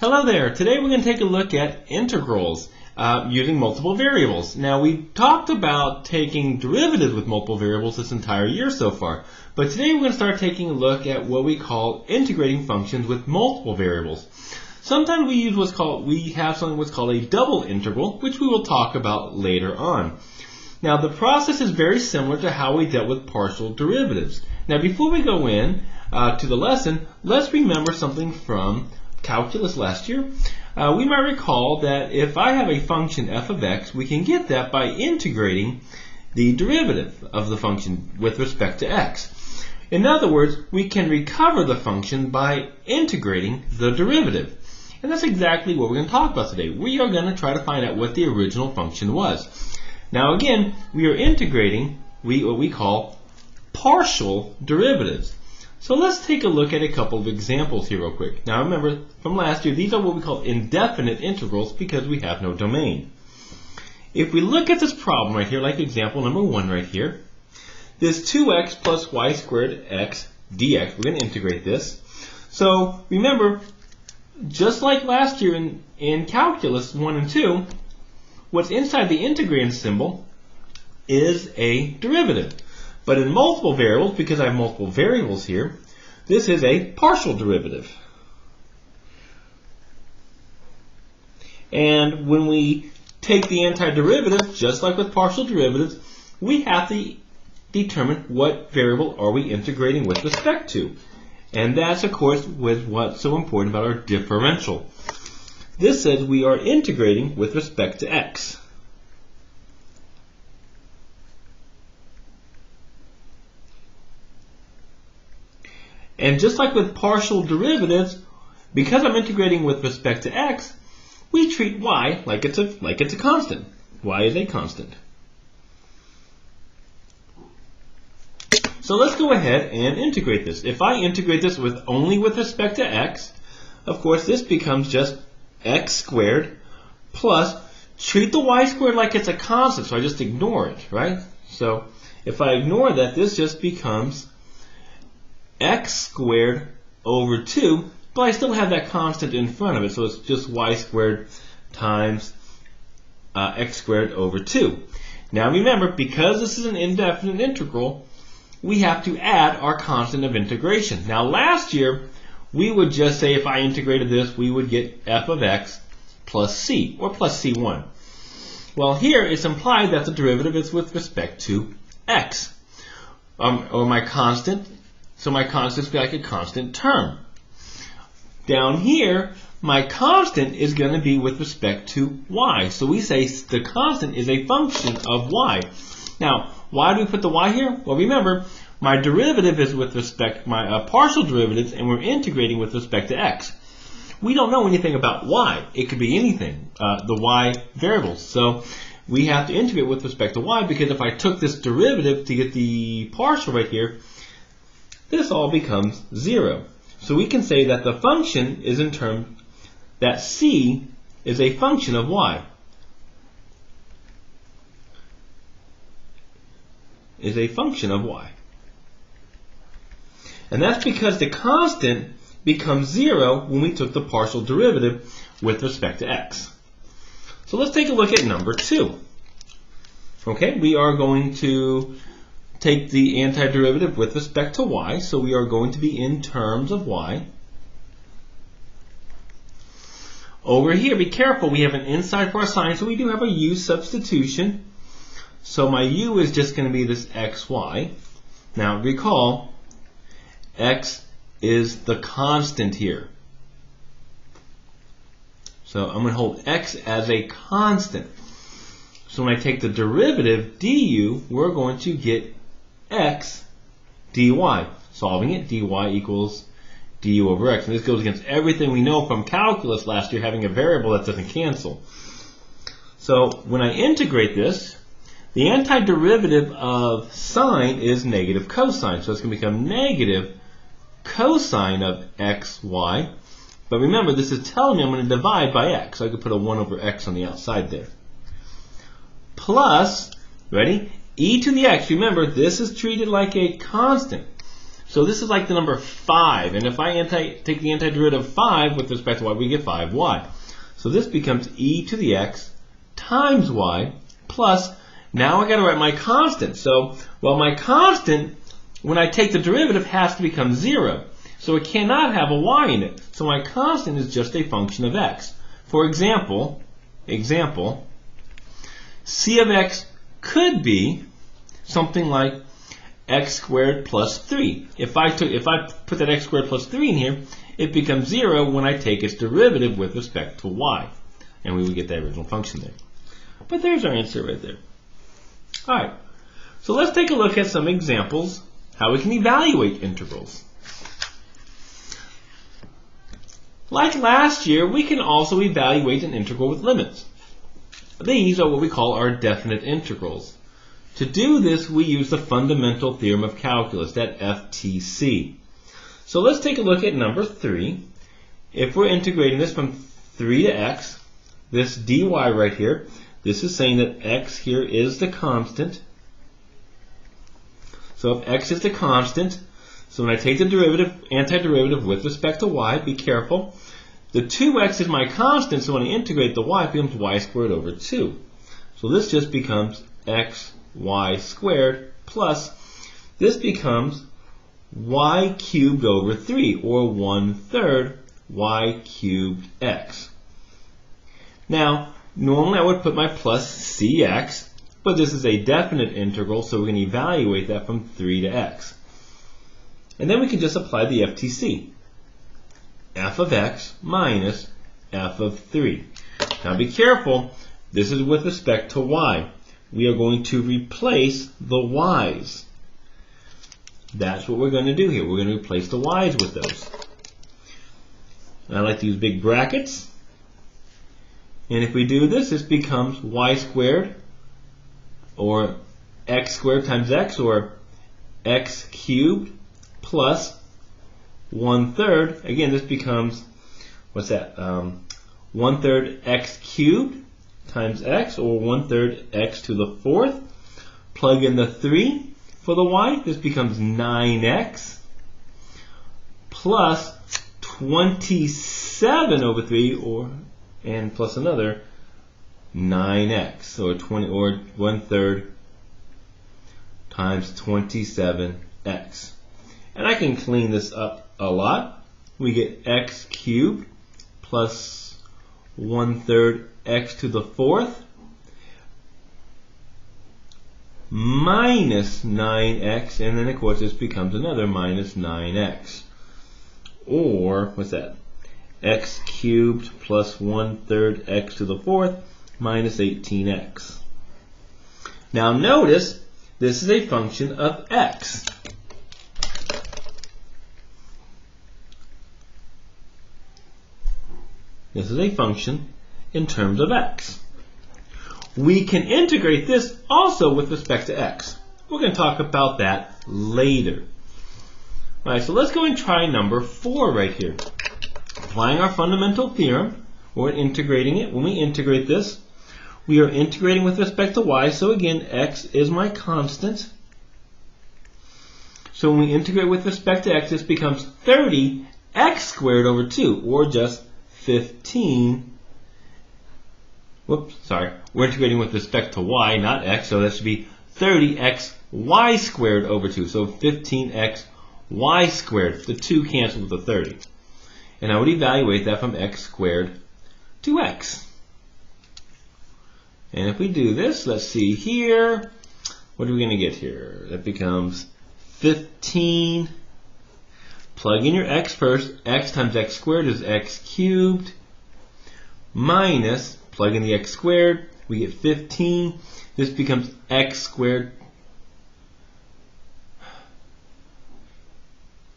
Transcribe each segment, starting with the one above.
Hello there. Today we're going to take a look at integrals using multiple variables. Now we talked about taking derivatives with multiple variables this entire year so far, but today we're going to start taking a look at what we call integrating functions with multiple variables. Sometimes we use what's called a double integral, which we will talk about later on. Now the process is very similar to how we dealt with partial derivatives. Now before we go in to the lesson, let's remember something from calculus last year. We might recall that if I have a function f of x, we can get that by integrating the derivative of the function with respect to x. In other words, we can recover the function by integrating the derivative. And that's exactly what we're going to talk about today. We are going to try to find out what the original function was. Now again, we are integrating what we call partial derivatives. So let's take a look at a couple of examples here real quick. Now remember, from last year, these are what we call indefinite integrals because we have no domain. If we look at this problem right here, like example number 1 right here, this 2x plus y squared x dx, we're going to integrate this. So remember, just like last year in calculus 1 and 2, what's inside the integrand symbol is a derivative. But in multiple variables, because I have multiple variables here, this is a partial derivative. And when we take the antiderivative, just like with partial derivatives, we have to determine what variable are we integrating with respect to. And that's, of course, with what's so important about our differential. This says we are integrating with respect to x. And just like with partial derivatives, because I'm integrating with respect to x, we treat y like it's a constant. Y is a constant. So let's go ahead and integrate this. If I integrate this only with respect to x, of course this becomes just x squared plus, treat the y squared like it's a constant, so I just ignore it, right? So if I ignore that, this just becomes x squared over 2, but I still have that constant in front of it, so it's just y squared times x squared over 2. Now remember, because this is an indefinite integral, we have to add our constant of integration. Now last year, we would just say if I integrated this, we would get f of x plus c, or plus c1. Well, here it's implied that the derivative is with respect to x, or my constant. So my constant is like a constant term. Down here, my constant is going to be with respect to y. So we say the constant is a function of y. Now, why do we put the y here? Well, remember, my derivative is with respect, my partial derivatives, and we're integrating with respect to x. We don't know anything about y. It could be anything, the y variables. So we have to integrate with respect to y, because if I took this derivative to get the partial right here, this all becomes 0. So we can say that the function is in terms that c is a function of y. Is a function of y. And that's because the constant becomes 0 when we took the partial derivative with respect to x. So let's take a look at number 2. Okay, we are going to take the antiderivative with respect to y, so we are going to be in terms of y. Over here, be careful, we have an inside for our sign, so we do have a u substitution. So my u is just going to be this xy. Now recall, x is the constant here. So I'm going to hold x as a constant. So when I take the derivative du, we're going to get x dy. Solving it, dy equals du over x. And this goes against everything we know from calculus last year, having a variable that doesn't cancel. So when I integrate this, the antiderivative of sine is negative cosine. So it's going to become negative cosine of xy. But remember, this is telling me I'm going to divide by x. So I could put a 1 over x on the outside there. Plus, ready? E to the x. Remember, this is treated like a constant. So this is like the number 5. And if I take the antiderivative of 5 with respect to y, we get 5y. So this becomes e to the x times y plus, now I got to write my constant. So, well, my constant, when I take the derivative, has to become 0. So it cannot have a y in it. So my constant is just a function of x. For example, c of x could be something like x squared plus 3. If I put that x squared plus 3 in here, it becomes 0 when I take its derivative with respect to y. And we would get that original function there. But there's our answer right there. Alright, so let's take a look at some examples how we can evaluate integrals. Like last year, we can also evaluate an integral with limits. These are what we call our definite integrals. To do this, we use the fundamental theorem of calculus, that FTC. So let's take a look at number 3. If we're integrating this from 3 to x, this dy right here, this is saying that x here is the constant. So if x is the constant, so when I take the derivative, antiderivative with respect to y, be careful. The 2x is my constant, so when I integrate the y, it becomes y squared over 2. So this just becomes xy squared plus, this becomes y cubed over 3, or 1/3 y cubed x. Now, normally I would put my plus cx, but this is a definite integral, so we're going to evaluate that from 3 to x. And then we can just apply the FTC. F of x minus f of 3. Now be careful, this is with respect to y. We are going to replace the y's. That's what we're going to do here. We're going to replace the y's with those. And I like to use big brackets. And if we do this, this becomes y squared, or x squared times x, or x cubed plus 1/3. Again, this becomes, what's that? 1/3 x cubed times x, or 1/3 x to the 4th. Plug in the 3 for the y. This becomes 9x plus 27 over 3, and plus another 9x, or 1/3 times 27x. And I can clean this up a lot. We get x cubed plus 1/3 x to the 4th minus 9x, and then of course this becomes another minus 9x. Or, what's that? X cubed plus 1/3 x to the 4th minus 18x. Now notice, this is a function of x. This is a function in terms of x. We can integrate this also with respect to x. We're going to talk about that later. Alright, so let's go and try number 4 right here. Applying our fundamental theorem, we're integrating it. When we integrate this, we are integrating with respect to y. So again, x is my constant. So when we integrate with respect to x, this becomes 30x squared over 2, or just 15. Whoops, sorry. We're integrating with respect to y, not x, so that should be 30xy squared over 2. So 15xy squared. The 2 cancels with the 30. And I would evaluate that from x squared to x. And if we do this, let's see here. What are we going to get here? That becomes 15. Plug in your x first. X times x squared is x cubed. Minus, plug in the x squared. We get 15. This becomes x squared.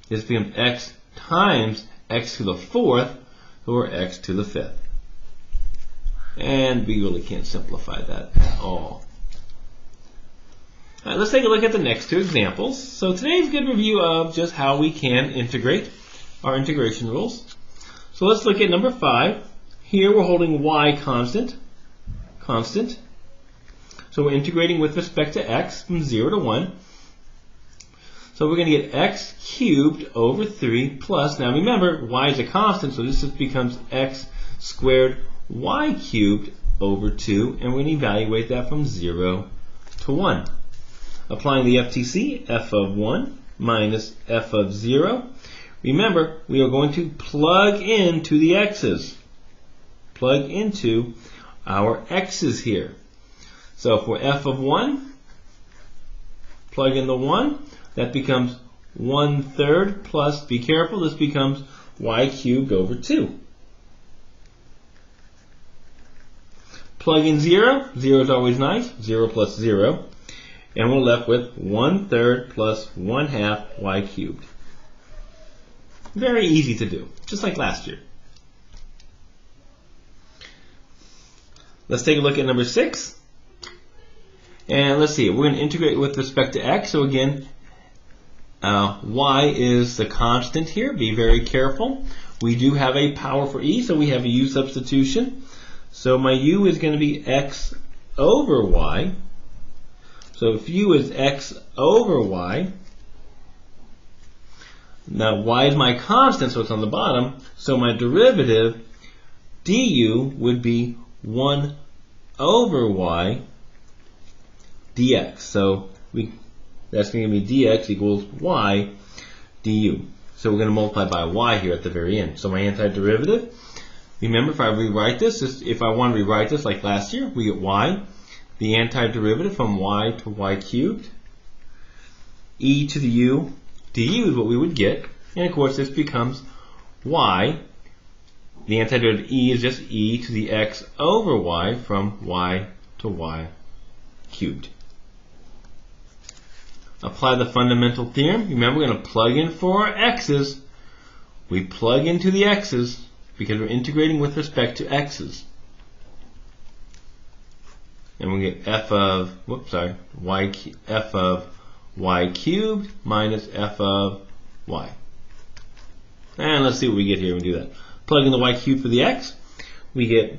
This becomes x times x to the 4th, or x to the 5th. And we really can't simplify that at all. Alright, let's take a look at the next 2 examples. So today's a good review of just how we can integrate our integration rules. So let's look at number 5. Here we're holding y constant. So we're integrating with respect to x from 0 to 1. So we're going to get x cubed over 3 plus, now remember, y is a constant, so this just becomes x squared y cubed over 2, and we're going to evaluate that from 0 to 1. Applying the FTC, f of 1 minus f of 0. Remember, we are going to plug into the x's. Plug into our x's here. So for f of 1, plug in the 1. That becomes 1/3 plus, be careful, this becomes y cubed over 2. Plug in 0. 0 is always nice. 0 plus 0. And we're left with 1/3 plus 1/2 y cubed. Very easy to do, just like last year. Let's take a look at number 6. And let's see, we're going to integrate with respect to x. So again, y is the constant here. Be very careful. We do have a power for e, so we have a u substitution. So my u is going to be x over y. So if u is x over y, now y is my constant, so it's on the bottom. So my derivative du would be 1 over y dx. So that's going to be dx equals y du. So we're going to multiply by y here at the very end. So my antiderivative, remember if I rewrite this, if I want to rewrite this like last year, we get y, the antiderivative from y to y cubed, e to the u, du is what we would get, and of course this becomes y, the antiderivative e is just e to the x over y from y to y cubed. Apply the fundamental theorem. Remember, we're going to plug in for our x's. We plug into the x's because we're integrating with respect to x's. And we get f of, f of y cubed minus f of y. And let's see what we get here when we do that. Plug in the y cubed for the x. We get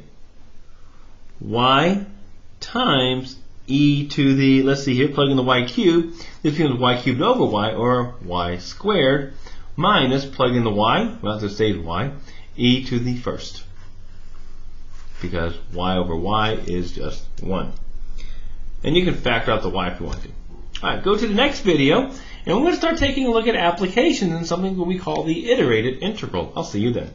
y times e to the, let's see here, plug in the y cubed. This becomes y cubed over y, or y squared, minus, plug in the y, well, this stays y, e to the first. Because y over y is just 1. And you can factor out the y if you want to. Alright, go to the next video, and we're going to start taking a look at applications in something that we call the iterated integral. I'll see you then.